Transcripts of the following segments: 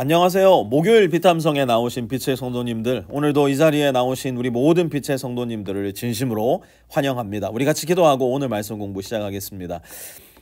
안녕하세요. 목요일 비탐성에 나오신 빛의 성도님들, 오늘도 이 자리에 나오신 우리 모든 빛의 성도님들을 진심으로 환영합니다. 우리 같이 기도하고 오늘 말씀 공부 시작하겠습니다.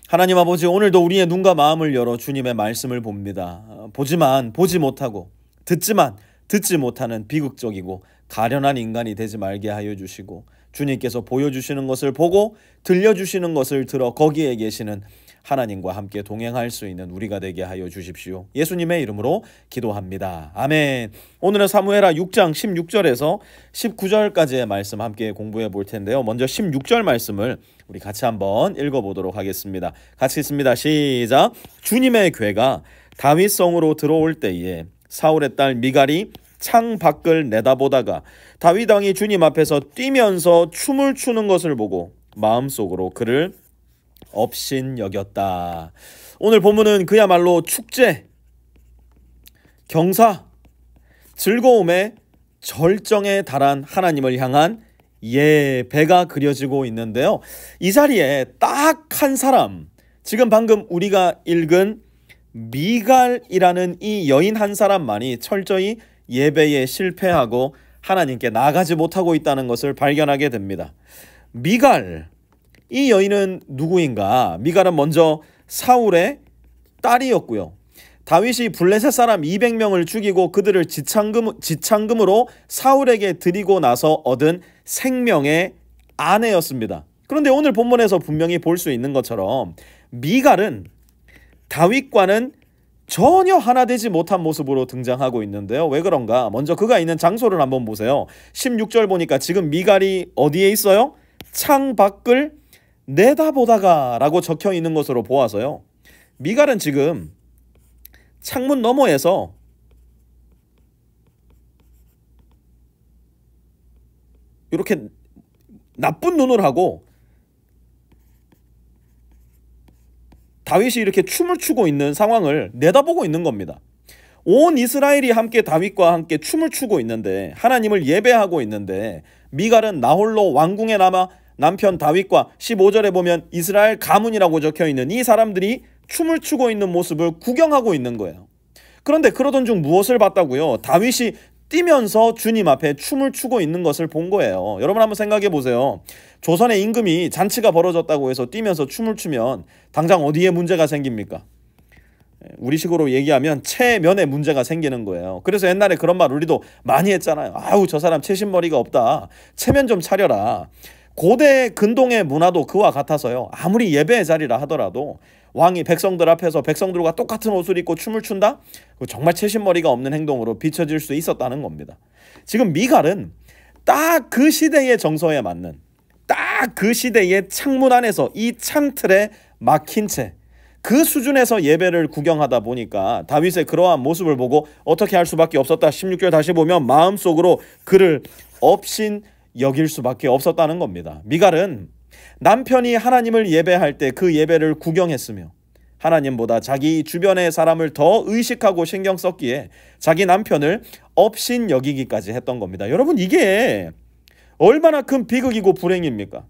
하나님 아버지, 오늘도 우리의 눈과 마음을 열어 주님의 말씀을 봅니다. 보지만 보지 못하고, 듣지만 듣지 못하는 비극적이고 가련한 인간이 되지 말게 하여 주시고, 주님께서 보여주시는 것을 보고 들려주시는 것을 들어 거기에 계시는 하나님과 함께 동행할 수 있는 우리가 되게 하여 주십시오. 예수님의 이름으로 기도합니다. 아멘. 오늘은 사무엘하 6장 16절에서 19절까지의 말씀 함께 공부해 볼 텐데요. 먼저 16절 말씀을 우리 같이 한번 읽어보도록 하겠습니다. 같이 읽습니다. 시작. 주님의 궤가 다윗성으로 들어올 때에 사울의 딸 미갈이 창 밖을 내다보다가 다윗 왕이 주님 앞에서 뛰면서 춤을 추는 것을 보고 마음속으로 그를 업신여겼다. 오늘 본문은 그야말로 축제, 경사, 즐거움의 절정에 달한 하나님을 향한 예배가 그려지고 있는데요. 이 자리에 딱 한 사람, 지금 방금 우리가 읽은 미갈이라는 이 여인 한 사람만이 철저히 예배에 실패하고 하나님께 나아가지 못하고 있다는 것을 발견하게 됩니다. 미갈, 이 여인은 누구인가? 미갈은 먼저 사울의 딸이었고요. 다윗이 블레셋 사람 200명을 죽이고 그들을 지창금으로 사울에게 드리고 나서 얻은 생명의 아내였습니다. 그런데 오늘 본문에서 분명히 볼 수 있는 것처럼 미갈은 다윗과는 전혀 하나 되지 못한 모습으로 등장하고 있는데요. 왜 그런가? 먼저 그가 있는 장소를 한번 보세요. 16절 보니까 지금 미갈이 어디에 있어요? 창 밖을 내다보다가 라고 적혀 있는 것으로 보아서요, 미갈은 지금 창문 너머에서 이렇게 나쁜 눈을 하고 다윗이 이렇게 춤을 추고 있는 상황을 내다보고 있는 겁니다. 온 이스라엘이 함께 다윗과 함께 춤을 추고 있는데, 하나님을 예배하고 있는데, 미갈은 나홀로 왕궁에 남아 남편 다윗과 15절에 보면 이스라엘 가문이라고 적혀있는 이 사람들이 춤을 추고 있는 모습을 구경하고 있는 거예요. 그런데 그러던 중 무엇을 봤다고요? 다윗이 뛰면서 주님 앞에 춤을 추고 있는 것을 본 거예요. 여러분 한번 생각해 보세요. 조선의 임금이 잔치가 벌어졌다고 해서 뛰면서 춤을 추면 당장 어디에 문제가 생깁니까? 우리식으로 얘기하면 체면에 문제가 생기는 거예요. 그래서 옛날에 그런 말 우리도 많이 했잖아요. 아우, 저 사람 체신머리가 없다. 체면 좀 차려라. 고대 근동의 문화도 그와 같아서요, 아무리 예배의 자리라 하더라도 왕이 백성들 앞에서 백성들과 똑같은 옷을 입고 춤을 춘다? 정말 체신머리가 없는 행동으로 비춰질 수 있었다는 겁니다. 지금 미갈은 딱 그 시대의 정서에 맞는, 딱 그 시대의 창문 안에서 이 창틀에 막힌 채 그 수준에서 예배를 구경하다 보니까 다윗의 그러한 모습을 보고 어떻게 할 수밖에 없었다. 16절 다시 보면 마음속으로 그를 업신여길 수밖에 없었다는 겁니다. 미갈은 남편이 하나님을 예배할 때 그 예배를 구경했으며 하나님보다 자기 주변의 사람을 더 의식하고 신경 썼기에 자기 남편을 업신여기기까지 했던 겁니다. 여러분, 이게 얼마나 큰 비극이고 불행입니까?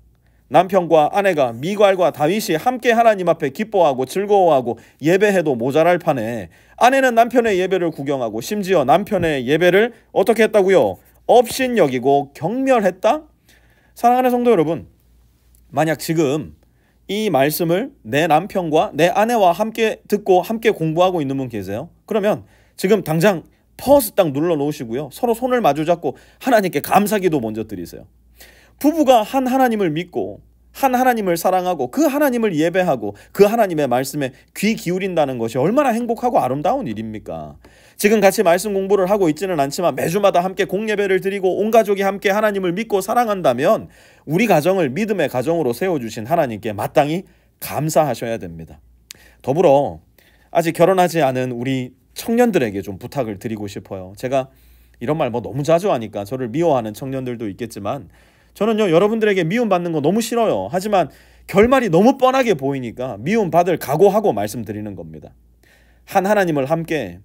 남편과 아내가 미갈과 다윗이 함께 하나님 앞에 기뻐하고 즐거워하고 예배해도 모자랄 판에 아내는 남편의 예배를 구경하고 심지어 남편의 예배를 어떻게 했다고요? 업신여기고 경멸했다? 사랑하는 성도 여러분, 만약 지금 이 말씀을 내 남편과 내 아내와 함께 듣고 함께 공부하고 있는 분 계세요? 그러면 지금 당장 퍼스 딱 눌러 놓으시고요, 서로 손을 마주 잡고 하나님께 감사기도 먼저 드리세요. 부부가 한 하나님을 믿고 한 하나님을 사랑하고 그 하나님을 예배하고 그 하나님의 말씀에 귀 기울인다는 것이 얼마나 행복하고 아름다운 일입니까? 지금 같이 말씀 공부를 하고 있지는 않지만 매주마다 함께 공예배를 드리고 온 가족이 함께 하나님을 믿고 사랑한다면 우리 가정을 믿음의 가정으로 세워주신 하나님께 마땅히 감사하셔야 됩니다. 더불어 아직 결혼하지 않은 우리 청년들에게 좀 부탁을 드리고 싶어요. 제가 이런 말 너무 자주 하니까 저를 미워하는 청년들도 있겠지만, 저는요, 여러분들에게 미움받는 거 너무 싫어요. 하지만 결말이 너무 뻔하게 보이니까 미움받을 각오하고 말씀드리는 겁니다. 한 하나님을 함께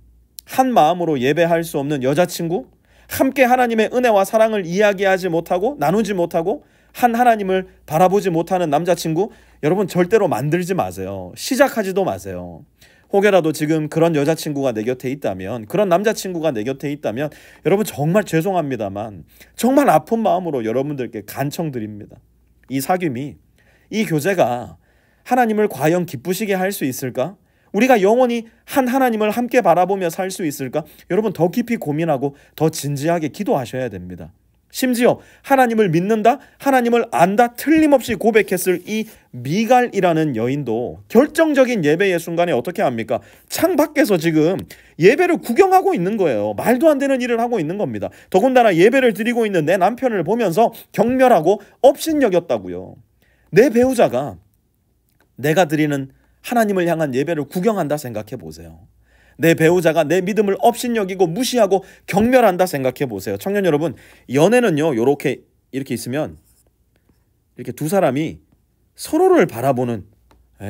한 마음으로 예배할 수 없는 여자친구, 함께 하나님의 은혜와 사랑을 이야기하지 못하고 나누지 못하고 한 하나님을 바라보지 못하는 남자친구, 여러분 절대로 만들지 마세요. 시작하지도 마세요. 혹여라도 지금 그런 여자친구가 내 곁에 있다면, 그런 남자친구가 내 곁에 있다면 여러분 정말 죄송합니다만 정말 아픈 마음으로 여러분들께 간청드립니다. 이 사귐이, 이 교제가 하나님을 과연 기쁘시게 할 수 있을까? 우리가 영원히 한 하나님을 함께 바라보며 살 수 있을까? 여러분 더 깊이 고민하고 더 진지하게 기도하셔야 됩니다. 심지어 하나님을 믿는다, 하나님을 안다 틀림없이 고백했을 이 미갈이라는 여인도 결정적인 예배의 순간에 어떻게 합니까? 창 밖에서 지금 예배를 구경하고 있는 거예요. 말도 안 되는 일을 하고 있는 겁니다. 더군다나 예배를 드리고 있는 내 남편을 보면서 경멸하고 업신여겼다고요. 내 배우자가 내가 드리는 하나님을 향한 예배를 구경한다 생각해 보세요. 내 배우자가 내 믿음을 업신여기고 무시하고 경멸한다 생각해 보세요. 청년 여러분, 연애는요, 이렇게 있으면 이렇게 두 사람이 서로를 바라보는,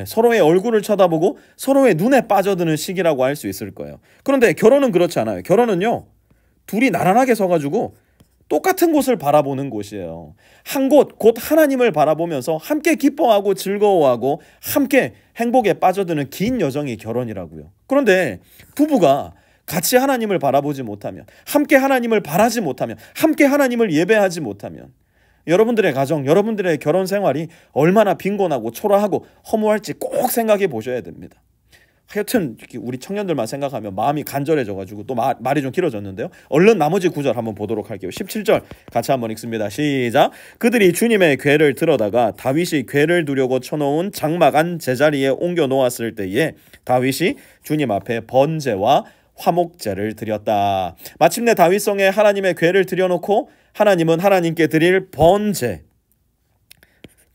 서로의 얼굴을 쳐다보고 서로의 눈에 빠져드는 시기라고 할 수 있을 거예요. 그런데 결혼은 그렇지 않아요. 결혼은요, 둘이 나란하게 서가지고 똑같은 곳을 바라보는 곳이에요. 한 곳, 곧 하나님을 바라보면서 함께 기뻐하고 즐거워하고 함께 행복에 빠져드는 긴 여정이 결혼이라고요. 그런데 부부가 같이 하나님을 바라보지 못하면, 함께 하나님을 바라지 못하면, 함께 하나님을 예배하지 못하면 여러분들의 가정, 여러분들의 결혼 생활이 얼마나 빈곤하고 초라하고 허무할지 꼭 생각해 보셔야 됩니다. 하여튼 우리 청년들만 생각하면 마음이 간절해져가지고 또 말이 좀 길어졌는데요. 얼른 나머지 구절 한번 보도록 할게요. 17절 같이 한번 읽습니다. 시작. 그들이 주님의 궤를 들어다가 다윗이 궤를 두려고 쳐놓은 장막 안 제자리에 옮겨 놓았을 때에 다윗이 주님 앞에 번제와 화목제를 드렸다. 마침내 다윗성에 하나님의 궤를 들여놓고 하나님은 하나님께 드릴 번제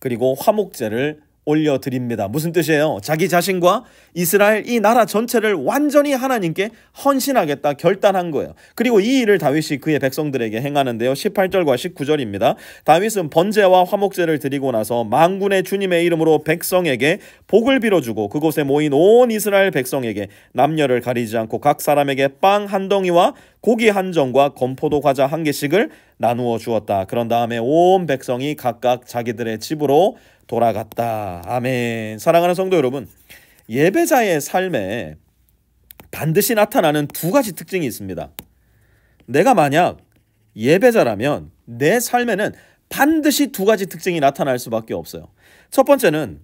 그리고 화목제를 올려드립니다. 무슨 뜻이에요? 자기 자신과 이스라엘 이 나라 전체를 완전히 하나님께 헌신하겠다 결단한 거예요. 그리고 이 일을 다윗이 그의 백성들에게 행하는데요. 18절과 19절입니다. 다윗은 번제와 화목제를 드리고 나서 만군의 주님의 이름으로 백성에게 복을 빌어주고 그곳에 모인 온 이스라엘 백성에게 남녀를 가리지 않고 각 사람에게 빵 한 덩이와 고기 한 정과 건포도 과자 한 개씩을 나누어 주었다. 그런 다음에 온 백성이 각각 자기들의 집으로 돌아갔다. 아멘. 사랑하는 성도 여러분, 예배자의 삶에 반드시 나타나는 두 가지 특징이 있습니다. 내가 만약 예배자라면 내 삶에는 반드시 두 가지 특징이 나타날 수밖에 없어요. 첫 번째는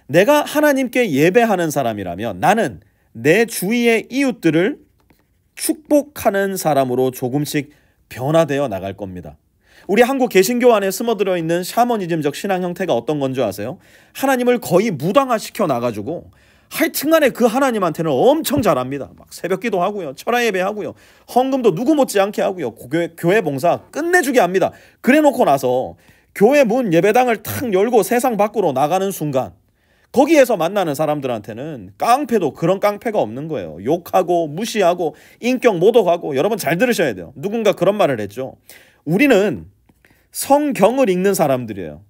내가 하나님께 예배하는 사람이라면 나는 내 주위의 이웃들을 축복하는 사람으로 조금씩 변화되어 나갈 겁니다. 우리 한국 개신교 안에 스며들어 있는 샤머니즘적 신앙 형태가 어떤 건지 아세요? 하나님을 거의 무당화시켜 나가지고 하여튼간에 그 하나님한테는 엄청 잘합니다. 막 새벽기도 하고요, 철야 예배하고요, 헌금도 누구 못지않게 하고요, 교회 봉사 끝내주게 합니다. 그래놓고 나서 교회 문 예배당을 탁 열고 세상 밖으로 나가는 순간 거기에서 만나는 사람들한테는 깡패도 그런 깡패가 없는 거예요. 욕하고 무시하고 인격 모독하고. 여러분 잘 들으셔야 돼요. 누군가 그런 말을 했죠. 우리는 성경을 읽는 사람들이에요.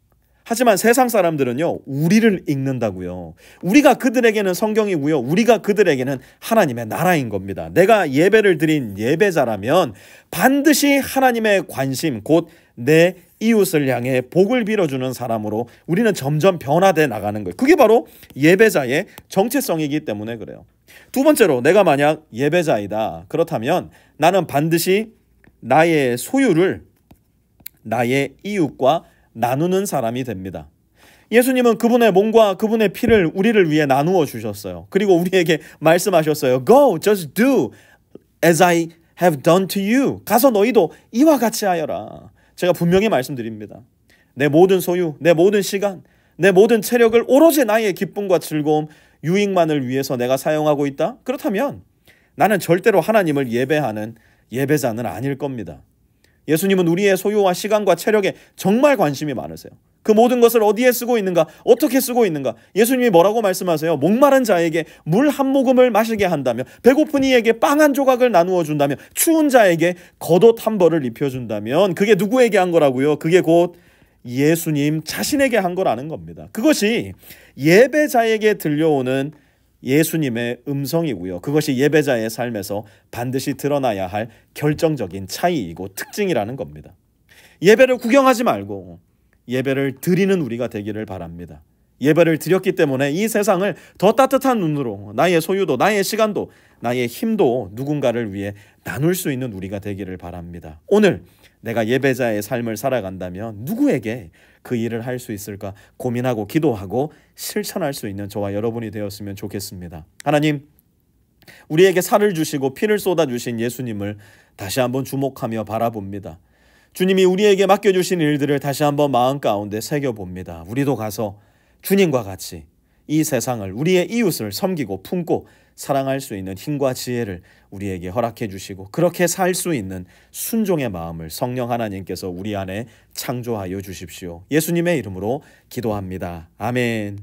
하지만 세상 사람들은요, 우리를 읽는다고요. 우리가 그들에게는 성경이고요, 우리가 그들에게는 하나님의 나라인 겁니다. 내가 예배를 드린 예배자라면 반드시 하나님의 관심, 곧 내 이웃을 향해 복을 빌어주는 사람으로 우리는 점점 변화돼 나가는 거예요. 그게 바로 예배자의 정체성이기 때문에 그래요. 두 번째로, 내가 만약 예배자이다. 그렇다면 나는 반드시 나의 소유를 나의 이웃과 나누는 사람이 됩니다. 예수님은 그분의 몸과 그분의 피를 우리를 위해 나누어 주셨어요. 그리고 우리에게 말씀하셨어요. Go, just do as I have done to you. 가서 너희도 이와 같이 하여라. 제가 분명히 말씀드립니다. 내 모든 소유, 내 모든 시간, 내 모든 체력을 오로지 나의 기쁨과 즐거움, 유익만을 위해서 내가 사용하고 있다? 그렇다면 나는 절대로 하나님을 예배하는 예배자는 아닐 겁니다. 예수님은 우리의 소유와 시간과 체력에 정말 관심이 많으세요. 그 모든 것을 어디에 쓰고 있는가, 어떻게 쓰고 있는가. 예수님이 뭐라고 말씀하세요? 목마른 자에게 물 한 모금을 마시게 한다며, 배고픈 이에게 빵 한 조각을 나누어 준다며, 추운 자에게 겉옷 한 벌을 입혀준다면 그게 누구에게 한 거라고요? 그게 곧 예수님 자신에게 한 거라는 겁니다. 그것이 예배자에게 들려오는 예수님의 음성이고요. 그것이 예배자의 삶에서 반드시 드러나야 할 결정적인 차이이고 특징이라는 겁니다. 예배를 구경하지 말고 예배를 드리는 우리가 되기를 바랍니다. 예배를 드렸기 때문에 이 세상을 더 따뜻한 눈으로 나의 소유도 나의 시간도 나의 힘도 누군가를 위해 나눌 수 있는 우리가 되기를 바랍니다. 오늘 내가 예배자의 삶을 살아간다면 누구에게 그 일을 할 수 있을까 고민하고 기도하고 실천할 수 있는 저와 여러분이 되었으면 좋겠습니다. 하나님, 우리에게 살을 주시고 피를 쏟아주신 예수님을 다시 한번 주목하며 바라봅니다. 주님이 우리에게 맡겨주신 일들을 다시 한번 마음 가운데 새겨봅니다. 우리도 가서 주님과 같이 이 세상을, 우리의 이웃을 섬기고 품고 사랑할 수 있는 힘과 지혜를 우리에게 허락해 주시고 그렇게 살 수 있는 순종의 마음을 성령 하나님께서 우리 안에 창조하여 주십시오. 예수님의 이름으로 기도합니다. 아멘.